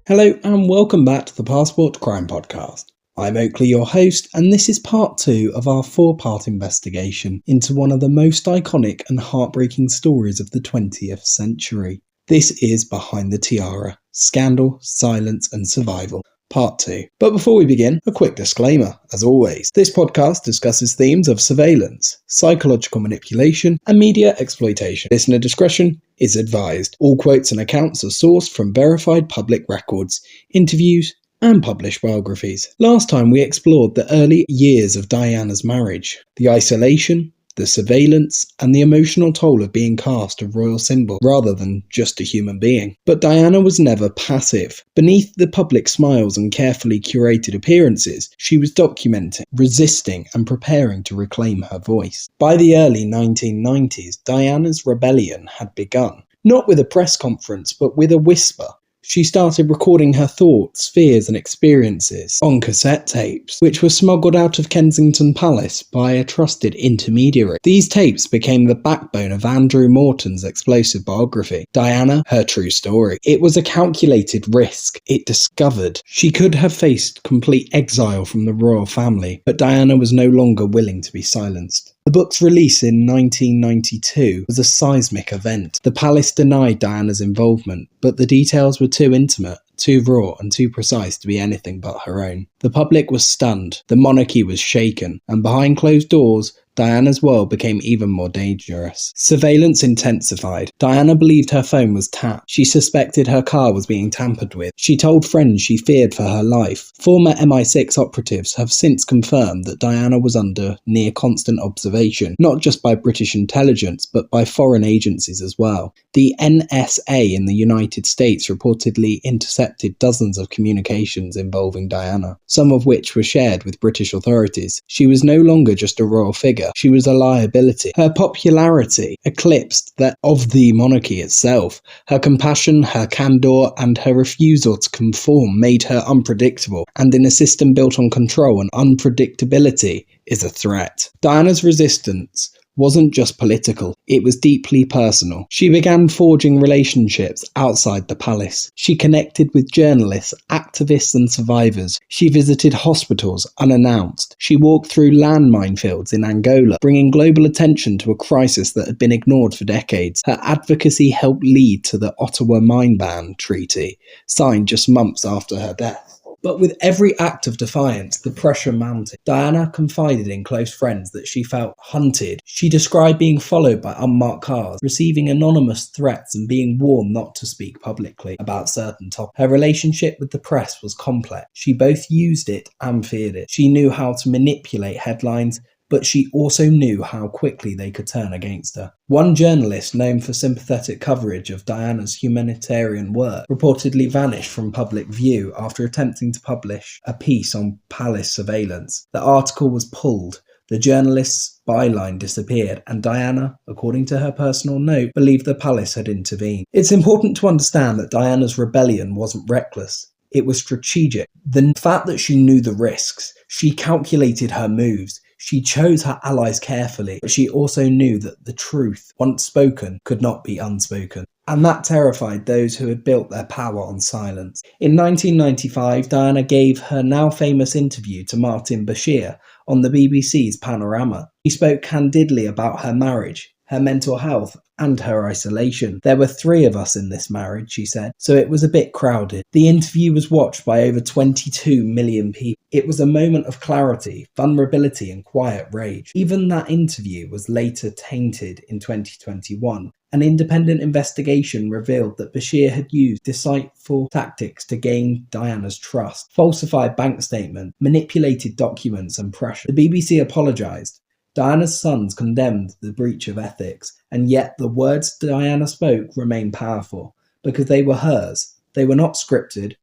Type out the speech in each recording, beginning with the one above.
Hello and welcome back to the Passport Crime Podcast. I'm Oakley, your host, and this is part 2 of our 4-part investigation into one of the most iconic and heartbreaking stories of the 20th century. This is Behind the Tiara: Scandal, Silence and Survival, Part 2. But before we begin, a quick disclaimer. As always, this podcast discusses themes of surveillance, psychological manipulation, and media exploitation. Listener discretion is advised. All quotes and accounts are sourced from verified public records, interviews, and published biographies. Last time we explored the early years of Diana's marriage, the isolation, the surveillance, and the emotional toll of being cast a royal symbol rather than just a human being. But Diana was never passive. Beneath the public smiles and carefully curated appearances, she was documenting, resisting, and preparing to reclaim her voice. By the early 1990s, Diana's rebellion had begun. Not with a press conference, but with a whisper. She started recording her thoughts, fears and experiences on cassette tapes, which were smuggled out of Kensington Palace by a trusted intermediary. These tapes became the backbone of Andrew Morton's explosive biography, Diana, Her True Story. It was a calculated risk. It discovered she could have faced complete exile from the royal family, but Diana was no longer willing to be silenced. The book's release in 1992 was a seismic event. The palace denied Diana's involvement, but the details were too intimate, too raw and too precise to be anything but her own. The public was stunned, the monarchy was shaken, and behind closed doors, Diana's world became even more dangerous. Surveillance intensified. Diana believed her phone was tapped. She suspected her car was being tampered with. She told friends she feared for her life. Former MI6 operatives have since confirmed that Diana was under near constant observation, not just by British intelligence, but by foreign agencies as well. The NSA in the United States reportedly intercepted dozens of communications involving Diana, some of which were shared with British authorities. She was no longer just a royal figure. She was a liability. Her popularity eclipsed that of the monarchy itself. Her compassion, her candour, and her refusal to conform made her unpredictable, and in a system built on control and unpredictability is a threat. Diana's resistance wasn't just political, it was deeply personal. She began forging relationships outside the palace. She connected with journalists, activists and survivors. She visited hospitals unannounced. She walked through landmine fields in Angola, bringing global attention to a crisis that had been ignored for decades. Her advocacy helped lead to the Ottawa Mine Ban Treaty, signed just months after her death. But with every act of defiance, the pressure mounted. Diana confided in close friends that she felt hunted. She described being followed by unmarked cars, receiving anonymous threats and being warned not to speak publicly about certain topics. Her relationship with the press was complex. She both used it and feared it. She knew how to manipulate headlines, but she also knew how quickly they could turn against her. One journalist, known for sympathetic coverage of Diana's humanitarian work, reportedly vanished from public view after attempting to publish a piece on palace surveillance. The article was pulled, the journalist's byline disappeared, and Diana, according to her personal note, believed the palace had intervened. It's important to understand that Diana's rebellion wasn't reckless. It was strategic. The fact that she knew the risks, she calculated her moves, she chose her allies carefully, but she also knew that the truth, once spoken, could not be unspoken. And that terrified those who had built their power on silence. In 1995, Diana gave her now famous interview to Martin Bashir on the BBC's Panorama. She spoke candidly about her marriage, her mental health, and her isolation. There were 3 of us in this marriage, she said, so it was a bit crowded. The interview was watched by over 22 million people. It was a moment of clarity, vulnerability, and quiet rage. Even that interview was later tainted in 2021. An independent investigation revealed that Bashir had used deceitful tactics to gain Diana's trust, falsified bank statements, manipulated documents, and pressure. The BBC apologised. Diana's sons condemned the breach of ethics, and yet the words Diana spoke remained powerful, because they were hers. They were not scripted,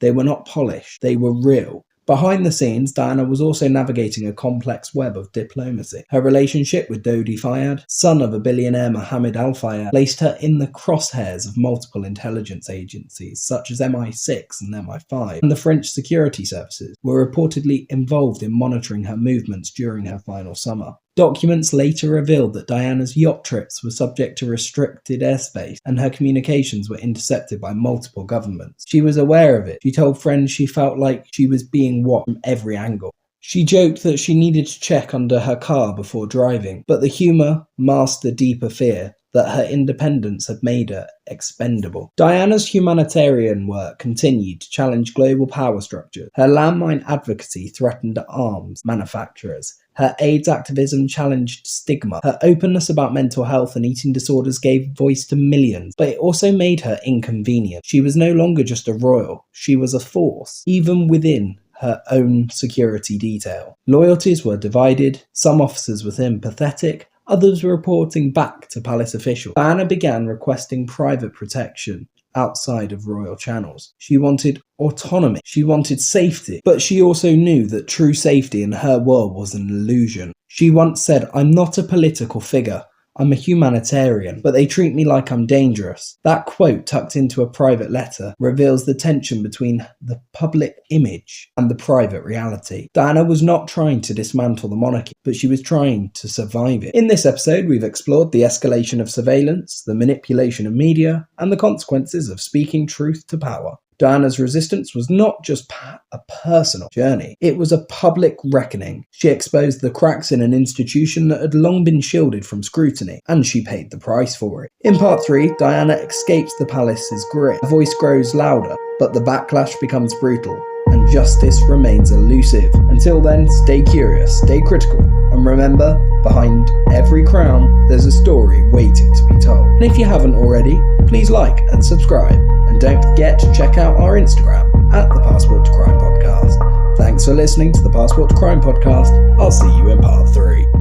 they were not polished, they were real. Behind the scenes, Diana was also navigating a complex web of diplomacy. Her relationship with Dodi Fayed, son of a billionaire Mohammed Al Fayed, placed her in the crosshairs of multiple intelligence agencies such as MI6 and MI5, and the French security services were reportedly involved in monitoring her movements during her final summer. Documents later revealed that Diana's yacht trips were subject to restricted airspace and her communications were intercepted by multiple governments. She was aware of it. She told friends she felt like she was being watched from every angle. She joked that she needed to check under her car before driving, but the humour masked the deeper fear that her independence had made her expendable. Diana's humanitarian work continued to challenge global power structures. Her landmine advocacy threatened arms manufacturers. Her AIDS activism challenged stigma. Her openness about mental health and eating disorders gave voice to millions, but it also made her inconvenient. She was no longer just a royal, she was a force, even within her own security detail. Loyalties were divided, some officers were sympathetic, others were reporting back to palace officials. Diana began requesting private protection outside of royal channels. She wanted autonomy, she wanted safety, but she also knew that true safety in her world was an illusion. She once said, "I'm not a political figure, I'm a humanitarian, but they treat me like I'm dangerous." That quote, tucked into a private letter, reveals the tension between the public image and the private reality. Diana was not trying to dismantle the monarchy, but she was trying to survive it. In this episode, we've explored the escalation of surveillance, the manipulation of media, and the consequences of speaking truth to power. Diana's resistance was not just a personal journey, it was a public reckoning. She exposed the cracks in an institution that had long been shielded from scrutiny, and she paid the price for it. In part 3, Diana escapes the palace's grip. Her voice grows louder, but the backlash becomes brutal, and justice remains elusive. Until then, stay curious, stay critical, and remember, behind every crown, there's a story waiting to be told. And if you haven't already, please like and subscribe. And don't forget to check out our Instagram at the Passport to Crime Podcast. Thanks for listening to the Passport to Crime Podcast. I'll see you in part 3.